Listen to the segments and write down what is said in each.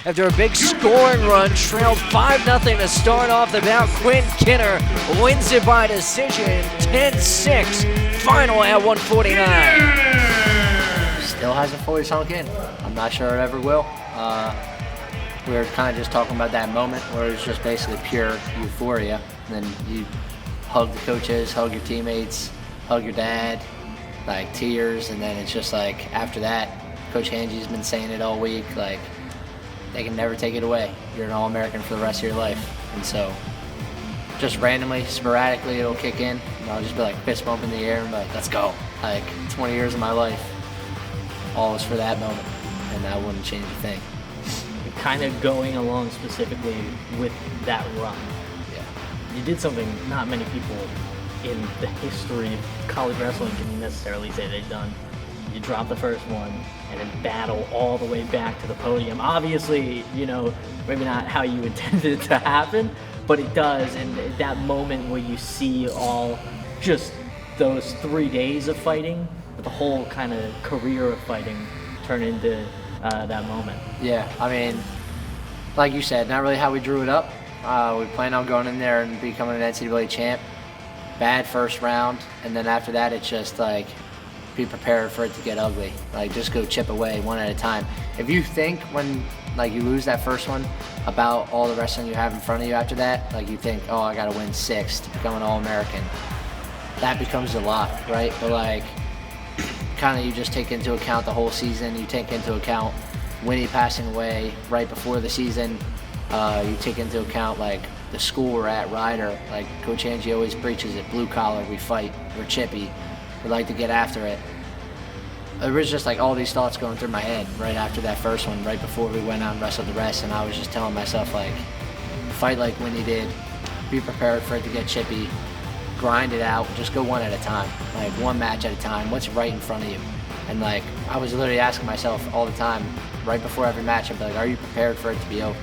after a big scoring run, trailed 5-0 to start off the bout. Quinn wins it by decision, 10-6, final at 149. Still hasn't fully sunk in. I'm not sure it ever will. We were kind of just talking about that moment where it was just basically pure euphoria. And then you hug the coaches, hug your teammates, hug your dad, like tears, and then it's just like after that, Coach Hangy's been saying it all week, like they can never take it away. You're an All-American for the rest of your life. And so just randomly, sporadically, it'll kick in, and I'll just be like fist bump in the air and be like, let's go. Like 20 years of my life, all was for that moment, and I wouldn't change a thing. Kind of going along specifically with that run. Yeah. You did something not many people in the history of college wrestling can necessarily say they've done. You drop the first one and then battle all the way back to the podium. Obviously, you know, maybe not how you intended it to happen, but it does. And that moment where you see all just those 3 days of fighting, the whole kind of career of fighting turn into that moment. Yeah, I mean, like you said, not really how we drew it up. We planned on going in there and becoming an NCAA champ. Bad first round, and then after that, it's just like, be prepared for it to get ugly. Like, just go chip away one at a time. If you think when like you lose that first one about all the wrestling you have in front of you after that, like you think, oh, I gotta win 6 to become an All-American. That becomes a lot, right? But like, kind of you just take into account the whole season. You take into account Winnie passing away right before the season. You take into account like the school we're at, Ryder. Like Coach Angie always preaches it, blue collar, we fight, we're chippy, we like to get after it. There was just like all these thoughts going through my head right after that first one, right before we went out and wrestled the rest, and I was just telling myself like, fight like Winnie did, be prepared for it to get chippy, grind it out, just go one at a time, like one match at a time, what's right in front of you. And like, I was literally asking myself all the time, right before every match, I'd be like, are you prepared for it to be over?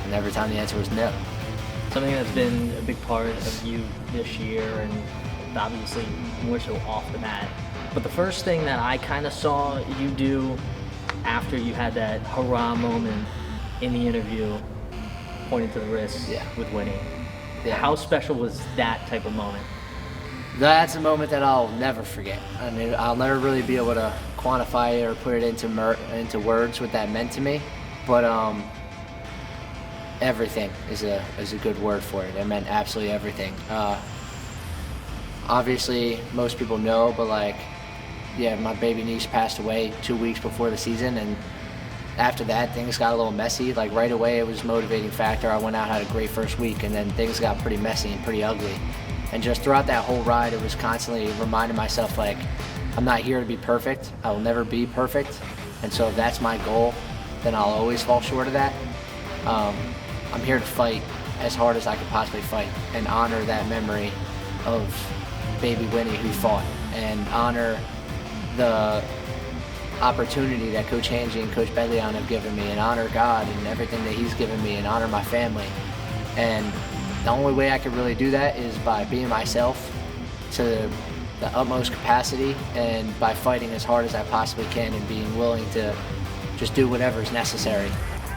And every time the answer was no. Something that's been a big part of you this year, and obviously more so off the mat. But the first thing that I kind of saw you do after you had that hurrah moment in the interview, pointing to the wrist with Winnie. Yeah. How special was that type of moment? That's a moment that I'll never forget. I mean, I'll never really be able to quantify it or put it into words what that meant to me. But everything is a good word for it. It meant absolutely everything. Obviously, most people know, but like, yeah, my baby niece passed away 2 weeks before the season, and after that, things got a little messy. Like right away, it was a motivating factor. I went out, had a great first week, and then things got pretty messy and pretty ugly. And just throughout that whole ride, it was constantly reminding myself, like, I'm not here to be perfect. I will never be perfect. And so if that's my goal, then I'll always fall short of that. I'm here to fight as hard as I could possibly fight and honor that memory of baby Winnie who fought, and honor the opportunity that Coach Hangy and Coach Bedleon have given me, and honor God and everything that he's given me, and honor my family. And the only way I could really do that is by being myself to the utmost capacity, and by fighting as hard as I possibly can, and being willing to just do whatever is necessary.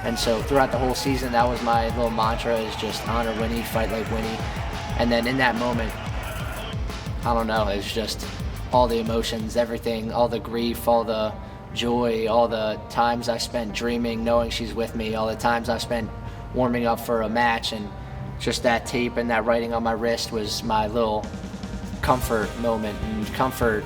And so throughout the whole season, that was my little mantra, is just honor Winnie, fight like Winnie. And then in that moment, I don't know, it's just all the emotions, everything, all the grief, all the joy, all the times I spent dreaming, knowing she's with me, all the times I spent warming up for a match, and just that tape and that writing on my wrist was my little comfort moment and comfort,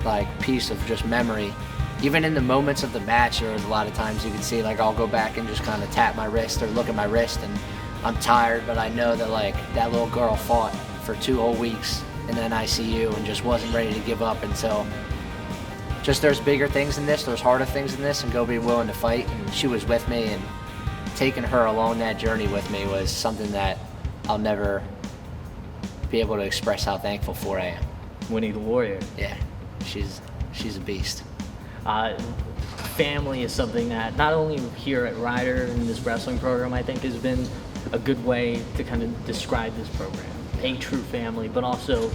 like, piece of just memory. Even in the moments of the match, there was a lot of times you can see, like, I'll go back and just kind of tap my wrist or look at my wrist, and I'm tired, but I know that, like, that little girl fought for 2 whole weeks in an ICU and just wasn't ready to give up. And so just there's bigger things in this, there's harder things in this, and go be willing to fight. And she was with me, and taking her along that journey with me was something that I'll never be able to express how thankful for I am. Winnie the Warrior. Yeah, she's a beast. Family is something that not only here at Ryder in this wrestling program, I think has been a good way to kind of describe this program. A true family, but also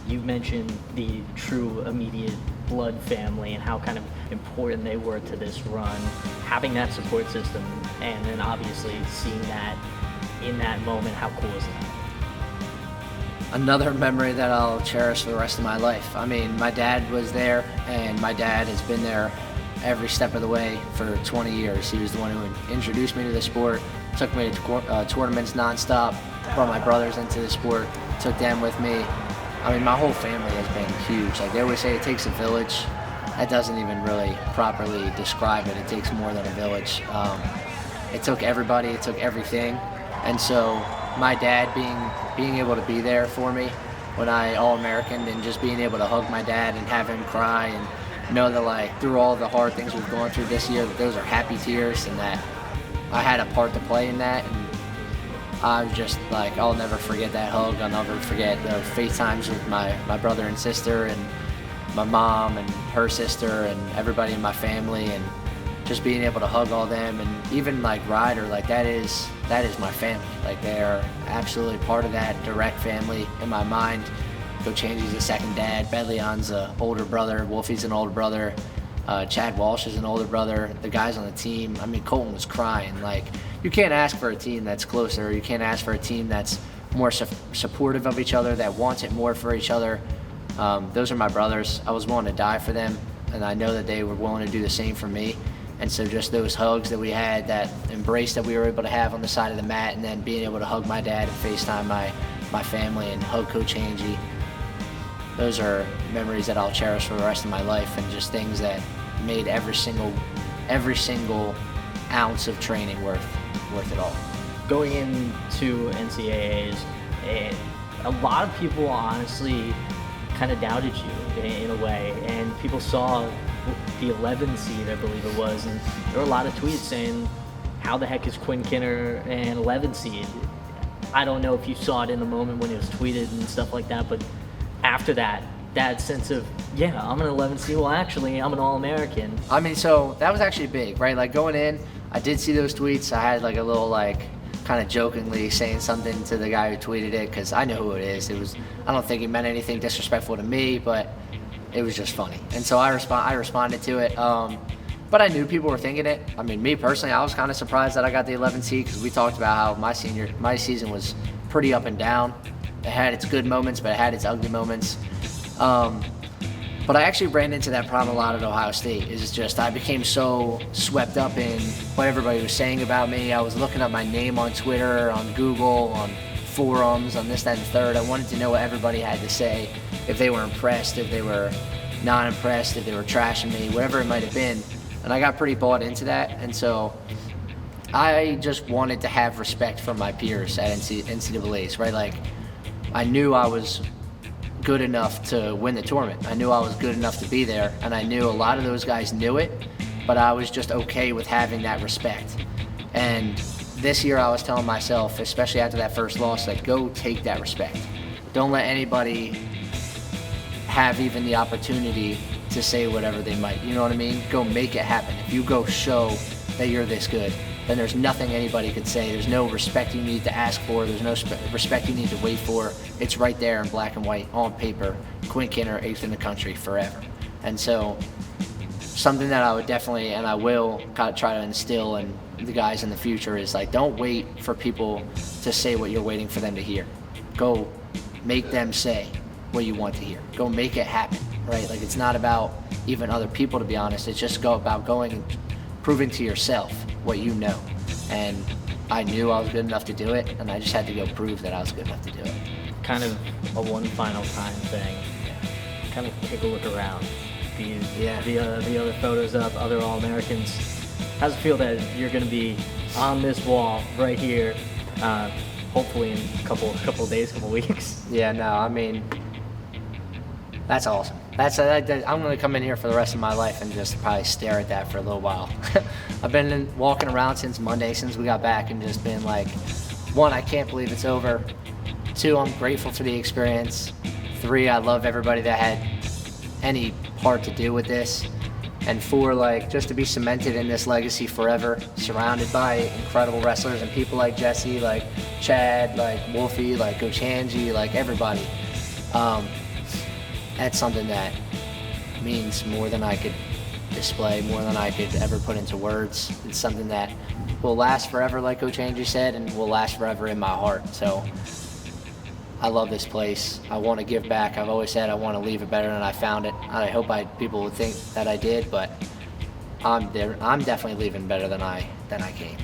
you mentioned the true immediate blood family and how kind of important they were to this run. Having that support system, and then obviously seeing that in that moment, how cool is that? Another memory that I'll cherish for the rest of my life. I mean, my dad was there, and my dad has been there every step of the way for 20 years. He was the one who introduced me to the sport, took me to tournaments nonstop, brought my brothers into the sport, took them with me. I mean, my whole family has been huge. Like they always say, it takes a village. That doesn't even really properly describe it. It takes more than a village. It took everybody, it took everything. And so my dad being able to be there for me when I All-American, and just being able to hug my dad and have him cry and know that like through all the hard things we've gone through this year, that those are happy tears and that I had a part to play in that. And I was just like, I'll never forget that hug. I'll never forget the FaceTimes with my brother and sister and my mom and her sister and everybody in my family, and just being able to hug all them, and even like Ryder, like that is my family. Like they are absolutely part of that direct family in my mind. Coach Angie's a second dad, Bedlion's an older brother, Wolfie's an older brother, Chad Walsh is an older brother, the guys on the team. I mean, Colton was crying. Like, you can't ask for a team that's closer. You can't ask for a team that's more supportive of each other, that wants it more for each other. Those are my brothers. I was willing to die for them, and I know that they were willing to do the same for me. And so just those hugs that we had, that embrace that we were able to have on the side of the mat, and then being able to hug my dad and FaceTime my family and hug Coach Angie, those are memories that I'll cherish for the rest of my life, and just things that made every single ounce of training worth it all. Going into NCAAs, a lot of people honestly kind of doubted you in a way, and people saw the 11 seed, I believe it was, and there were a lot of tweets saying, how the heck is Quinn Kinner an 11 seed? I don't know if you saw it in the moment when it was tweeted and stuff like that, but after that sense of, yeah, I'm an 11 seed, well actually I'm an All-American. I mean, so that was actually big, right? Like going in, I did see those tweets. I had like a little like kind of jokingly saying something to the guy who tweeted it, because I know who it is. I don't think he meant anything disrespectful to me, but it was just funny. And so I responded to it. But I knew people were thinking it. I mean, me personally, I was kind of surprised that I got the 11 seed, because we talked about how my season was pretty up and down. It had its good moments, but it had its ugly moments. But I actually ran into that problem a lot at Ohio State. It's just I became so swept up in what everybody was saying about me. I was looking up my name on Twitter, on Google, on forums, on this, that, and the third. I wanted to know what everybody had to say, if they were impressed, if they were not impressed, if they were trashing me, whatever it might have been. And I got pretty bought into that. And so I just wanted to have respect from my peers at NCAAs, right? Like, I knew I was good enough to win the tournament. I knew I was good enough to be there, and I knew a lot of those guys knew it, but I was just okay with having that respect. And this year I was telling myself, especially after that first loss, like, go take that respect. Don't let anybody have even the opportunity to say whatever they might. You know what I mean? Go make it happen. If you go show that you're this good, then there's nothing anybody could say. There's no respect you need to ask for. There's no respect you need to wait for. It's right there in black and white on paper. Quinn Kinner, 8th in the country forever. And so something that I would definitely, and I will kind of try to instill in the guys in the future, is like, don't wait for people to say what you're waiting for them to hear. Go make them say what you want to hear. Go make it happen, right? Like, it's not about even other people, to be honest. It's just about going and proving to yourself what you know. And I knew I was good enough to do it, and I just had to go prove that I was good enough to do it. Kind of a one final time thing. Kind of take a look around. The other photos up, other All-Americans. How's it feel that you're going to be on this wall right here, hopefully in a couple days, couple weeks? Yeah, no, I mean, that's awesome. I'm going to come in here for the rest of my life and just probably stare at that for a little while. I've been walking around since Monday, since we got back, and just been like, 1, I can't believe it's over. 2, I'm grateful for the experience. 3, I love everybody that had any part to do with this. And 4, like, just to be cemented in this legacy forever, surrounded by incredible wrestlers and people like Jesse, like Chad, like Wolfie, like Coach Angie, like everybody. That's something that means more than I could display, more than I could ever put into words. It's something that will last forever, like Coach Andrew said, and will last forever in my heart. So I love this place. I want to give back. I've always said I want to leave it better than I found it. I hope people would think that I did, but I'm definitely leaving better than I came.